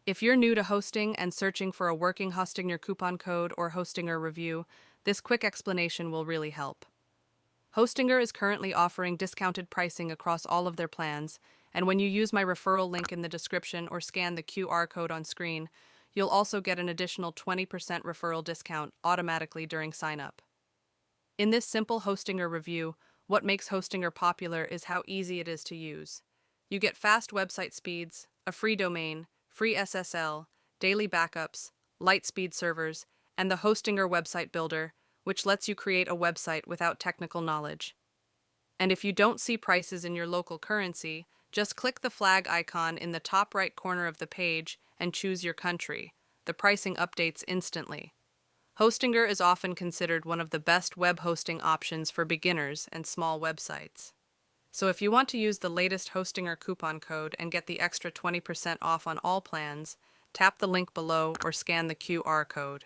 If you're new to hosting and searching for a working Hostigner coupon code or Hostigner review, this quick explanation will really help. Hostinger is currently offering discounted pricing across all of their plans, and when you use my referral link in the description or scan the QR code on screen, you'll also get an additional 20% referral discount automatically during sign-up. In this simple Hostinger review, what makes Hostinger popular is how easy it is to use. You get fast website speeds, a free domain, free SSL, daily backups, light-speed servers, and the Hostinger website builder, which lets you create a website without technical knowledge. And if you don't see prices in your local currency, just click the flag icon in the top right corner of the page and choose your country. The pricing updates instantly. Hostinger is often considered one of the best web hosting options for beginners and small websites. So if you want to use the latest Hostinger coupon code and get the extra 20% off on all plans, tap the link below or scan the QR code.